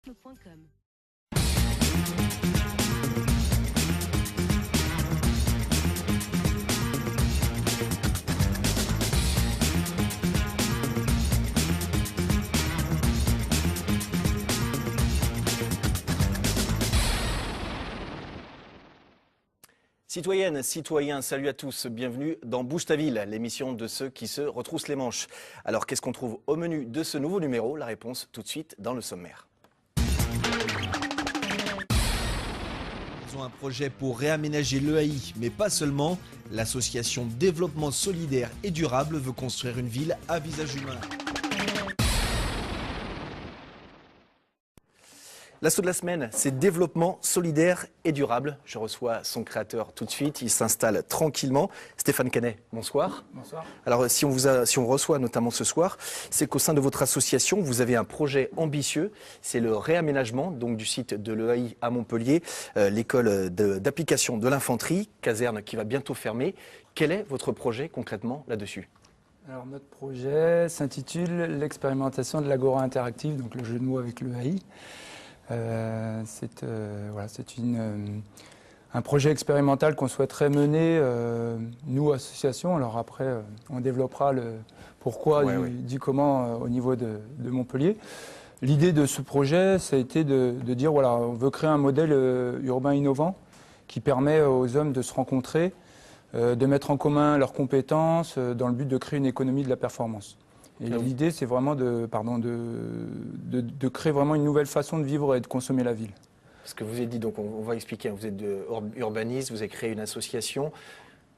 urbanisme.com. Citoyennes, citoyens, salut à tous, bienvenue dans Bouge ta ville, l'émission de ceux qui se retroussent les manches. Alors qu'est-ce qu'on trouve au menu de ce nouveau numéro? La réponse tout de suite dans le sommaire. Ils ont un projet pour réaménager l'EAI, mais pas seulement. L'association Développement Solidaire et Durable veut construire une ville à visage humain. L'assaut de la semaine, c'est développement solidaire et durable. Je reçois son créateur tout de suite, il s'installe tranquillement. Stéphane Canet, bonsoir. Bonsoir. Alors si on reçoit notamment ce soir, c'est qu'au sein de votre association, vous avez un projet ambitieux. C'est le réaménagement donc, du site de l'EAI à Montpellier, l'école d'application de l'infanterie, caserne qui va bientôt fermer. Quel est votre projet concrètement là-dessus ? Alors notre projet s'intitule l'expérimentation de l'agora interactive, donc le jeu de mots avec l'EAI. C'est un projet expérimental qu'on souhaiterait mener, nous, association. Alors après, on développera le pourquoi du comment au niveau de Montpellier. L'idée de ce projet, ça a été de dire, voilà, on veut créer un modèle urbain innovant qui permet aux hommes de se rencontrer, de mettre en commun leurs compétences dans le but de créer une économie de la performance. Et l'idée, c'est vraiment de créer vraiment une nouvelle façon de vivre et de consommer la ville. Ce que vous avez dit, donc on va expliquer, vous êtes urbaniste, vous avez créé une association,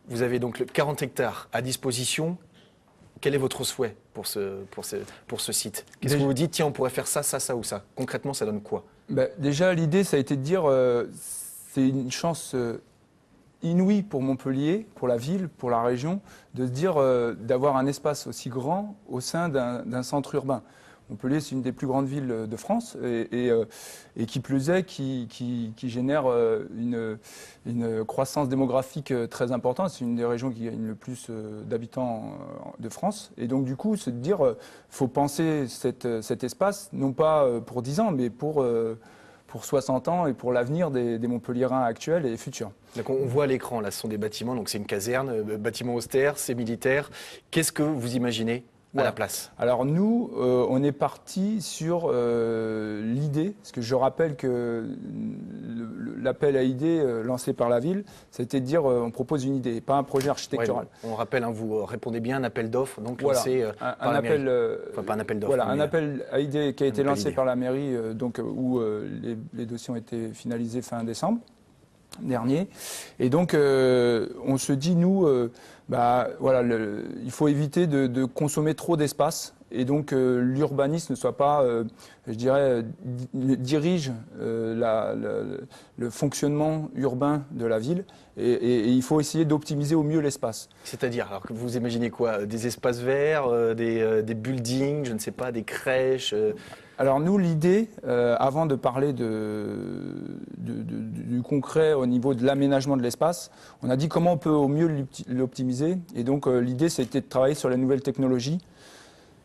vous avez donc 40 hectares à disposition. Quel est votre souhait pour ce site? Qu'est-ce que vous vous dites, tiens, on pourrait faire ça, ça, ça ou ça? Concrètement, ça donne quoi? Déjà, l'idée, ça a été de dire, c'est une chance inouï pour Montpellier, pour la ville, pour la région, de se dire d'avoir un espace aussi grand au sein d'un centre urbain. Montpellier, c'est une des plus grandes villes de France et qui plus est, qui génère une croissance démographique très importante. C'est une des régions qui gagne le plus d'habitants de France. Et donc, du coup, c'est de dire faut penser cet espace, non pas pour 10 ans, mais pour 60 ans et pour l'avenir des Montpelliérains actuels et futurs. Donc on voit à l'écran, là, ce sont des bâtiments, donc c'est une caserne, bâtiment austère, c'est militaire. Qu'est-ce que vous imaginez à la place? Alors nous, on est parti sur l'idée, parce que je rappelle que l'appel à idées lancé par la ville, c'était de dire on propose une idée, pas un projet architectural. On rappelle, vous répondez bien, un appel d'offres, donc voilà, lancé par la mairie. Enfin, pas un appel d'offres. Voilà, un appel à idées qui a été lancé par la mairie, où les dossiers ont été finalisés fin décembre dernier. Et donc, on se dit, nous, il faut éviter de consommer trop d'espace. Et donc, l'urbanisme ne soit pas, dirige le fonctionnement urbain de la ville. Et il faut essayer d'optimiser au mieux l'espace. C'est-à-dire, alors que vous imaginez quoi? Des espaces verts, des buildings, je ne sais pas, des crèches Alors nous, l'idée, avant de parler du concret au niveau de l'aménagement de l'espace, on a dit comment on peut au mieux l'optimiser. Et donc l'idée, c'était de travailler sur les nouvelles technologies,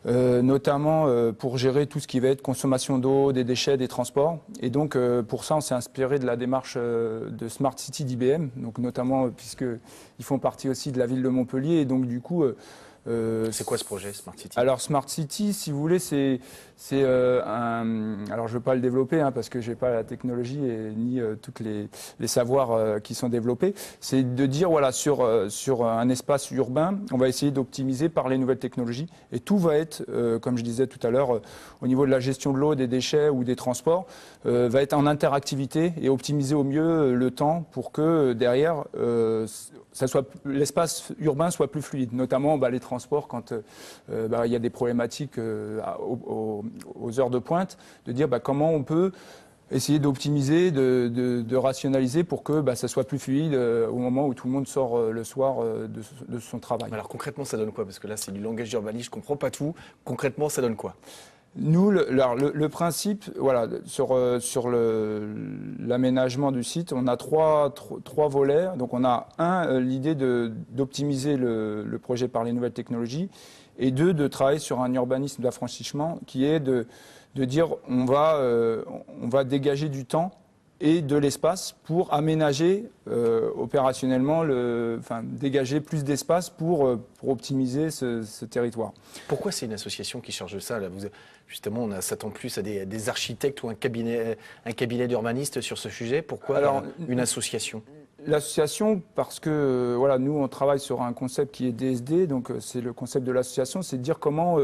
notamment pour gérer tout ce qui va être consommation d'eau, des déchets, des transports. Et donc pour ça, on s'est inspiré de la démarche de Smart City d'IBM, donc notamment puisqu'ils font partie aussi de la ville de Montpellier. Et donc du coup... c'est quoi ce projet, Smart City? Alors Smart City, si vous voulez, c'est alors je ne veux pas le développer parce que je n'ai pas la technologie ni tous les savoirs qui sont développés. C'est de dire, voilà, sur un espace urbain, on va essayer d'optimiser par les nouvelles technologies. Et tout va être, comme je disais tout à l'heure, au niveau de la gestion de l'eau, des déchets ou des transports, va être en interactivité et optimiser au mieux le temps pour que derrière, l'espace urbain soit plus fluide, notamment les transports quand il y a des problématiques aux heures de pointe, de dire comment on peut essayer d'optimiser, de rationaliser pour que ça soit plus fluide au moment où tout le monde sort le soir de son travail. Alors concrètement, ça donne quoi? Parce que là, c'est du langage d'urbanisme, je ne comprends pas tout. Concrètement, ça donne quoi? Nous, le principe, voilà, sur l'aménagement du site, on a trois volets. Donc on a l'idée d'optimiser le projet par les nouvelles technologies, et deux, de travailler sur un urbanisme d'affranchissement qui est de dire on va dégager du temps et de l'espace pour aménager opérationnellement, dégager plus d'espace pour optimiser ce territoire. Pourquoi c'est une association qui charge de ça là? Justement, on s'attend plus à des architectes ou un cabinet d'urbanistes sur ce sujet. Pourquoi une association? L'association, parce que voilà, nous on travaille sur un concept qui est DSD, donc c'est le concept de l'association, c'est de dire comment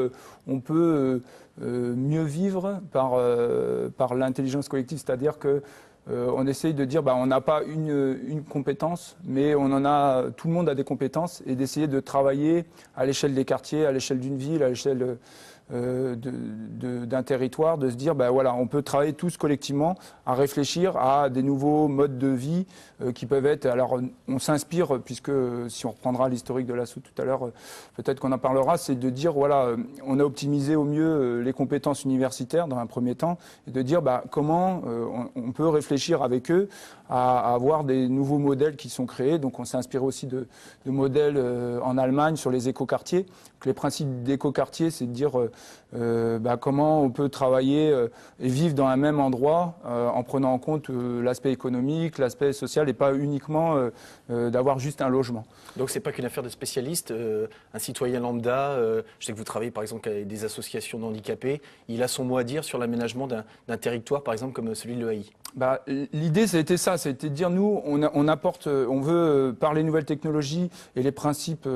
on peut mieux vivre par l'intelligence collective, c'est-à-dire que on essaye de dire on n'a pas une compétence, mais tout le monde a des compétences, et d'essayer de travailler à l'échelle des quartiers, à l'échelle d'une ville, à l'échelle d'un territoire, de se dire voilà, on peut travailler tous collectivement à réfléchir à des nouveaux modes de vie qui peuvent être. Alors on s'inspire, puisque si on reprendra l'historique de l'ASSO tout à l'heure, peut-être qu'on en parlera, c'est de dire voilà, on a optimisé au mieux les compétences universitaires dans un premier temps, et de dire comment on peut réfléchir avec eux à avoir des nouveaux modèles qui sont créés. Donc on s'est inspiré aussi de modèles en Allemagne sur les écoquartiers. Donc les principes d'écoquartier, c'est de dire comment on peut travailler et vivre dans un même endroit en prenant en compte l'aspect économique, l'aspect social, et pas uniquement d'avoir juste un logement. Donc c'est pas qu'une affaire de spécialistes. Un citoyen lambda, je sais que vous travaillez par exemple avec des associations d'handicapés, il a son mot à dire sur l'aménagement d'un territoire, par exemple comme celui de l'EAI. L'idée, c'était ça, c'était de dire, nous, on apporte, on veut, par les nouvelles technologies et les principes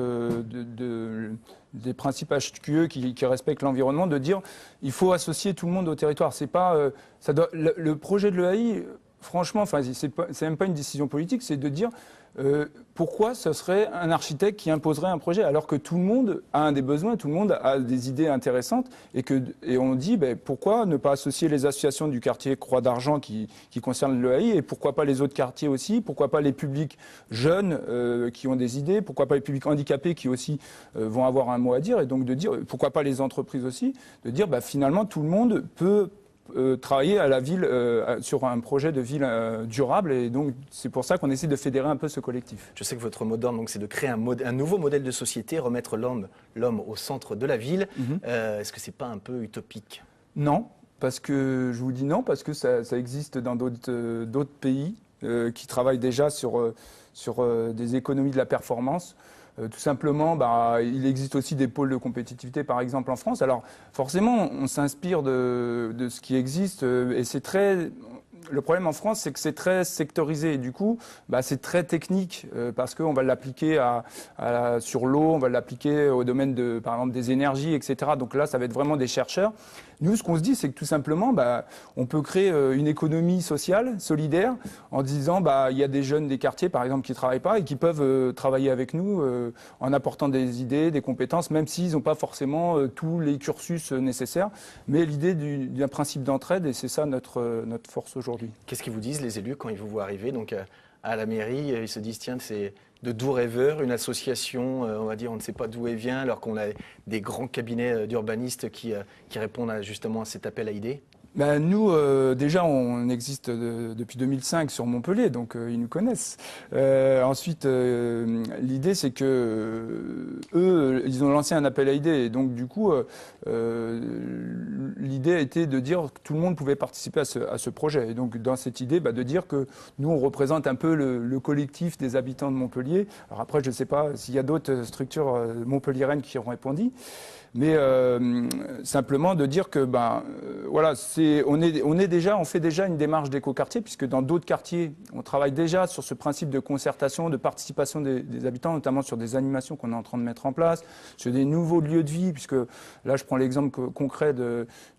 des principes HQE qui respectent l'environnement, de dire, il faut associer tout le monde au territoire. C'est pas, le projet de l'EAI, franchement, c'est même pas une décision politique, c'est de dire, pourquoi ce serait un architecte qui imposerait un projet, alors que tout le monde a des besoins, tout le monde a des idées intéressantes, et on dit pourquoi ne pas associer les associations du quartier Croix d'Argent qui concernent l'EAI, et pourquoi pas les autres quartiers aussi, pourquoi pas les publics jeunes qui ont des idées, pourquoi pas les publics handicapés qui aussi vont avoir un mot à dire, et donc de dire pourquoi pas les entreprises aussi, de dire finalement tout le monde peut travailler à la ville sur un projet de ville durable, et donc c'est pour ça qu'on essaie de fédérer un peu ce collectif. Je sais que votre mot d'ordre, c'est de créer un nouveau modèle de société, remettre l'homme au centre de la ville. Est-ce que c'est pas un peu utopique? Non, parce que je vous dis non, parce que ça existe dans d'autres pays qui travaillent déjà sur des économies de la performance. Tout simplement, il existe aussi des pôles de compétitivité, par exemple en France. Alors forcément, on s'inspire de ce qui existe, et c'est très... Le problème en France, c'est que c'est très sectorisé, et du coup, c'est très technique, parce qu'on va l'appliquer sur l'eau, on va l'appliquer au domaine par exemple, des énergies, etc. Donc là, ça va être vraiment des chercheurs. Nous, ce qu'on se dit, c'est que tout simplement, on peut créer une économie sociale, solidaire, en disant, il y a des jeunes des quartiers, par exemple, qui ne travaillent pas et qui peuvent travailler avec nous en apportant des idées, des compétences, même s'ils n'ont pas forcément tous les cursus nécessaires. Mais l'idée d'un principe d'entraide, et c'est ça notre force aujourd'hui. Qu'est-ce qu'ils vous disent, les élus, quand ils vous voient arriver à la mairie? Ils se disent, tiens, c'est de doux rêveurs, une association, on va dire, on ne sait pas d'où elle vient, alors qu'on a des grands cabinets d'urbanistes qui répondent justement à cet appel à idées? Nous, déjà, on existe depuis 2005 sur Montpellier, donc ils nous connaissent. Ensuite, l'idée, c'est que eux, ils ont lancé un appel à idées. Et donc, du coup, l'idée a été de dire que tout le monde pouvait participer à ce projet. Et donc, dans cette idée, de dire que nous, on représente un peu le collectif des habitants de Montpellier. Alors après, je ne sais pas s'il y a d'autres structures montpelliéraines qui ont répondu. Mais simplement de dire que voilà, on fait déjà une démarche d'écoquartier, puisque dans d'autres quartiers, on travaille déjà sur ce principe de concertation, de participation des habitants, notamment sur des animations qu'on est en train de mettre en place, sur des nouveaux lieux de vie, puisque là, je prends l'exemple concret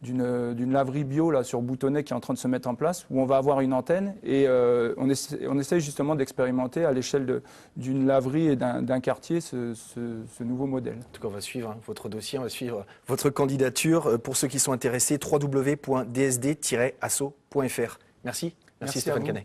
d'une laverie bio là sur Boutonnet qui est en train de se mettre en place, où on va avoir une antenne, et on essaie justement d'expérimenter à l'échelle d'une laverie et d'un quartier ce nouveau modèle. En tout cas, on va suivre votre dossier. On va suivre votre candidature. Pour ceux qui sont intéressés, www.dsd-asso.fr. Merci Stéphane Canet.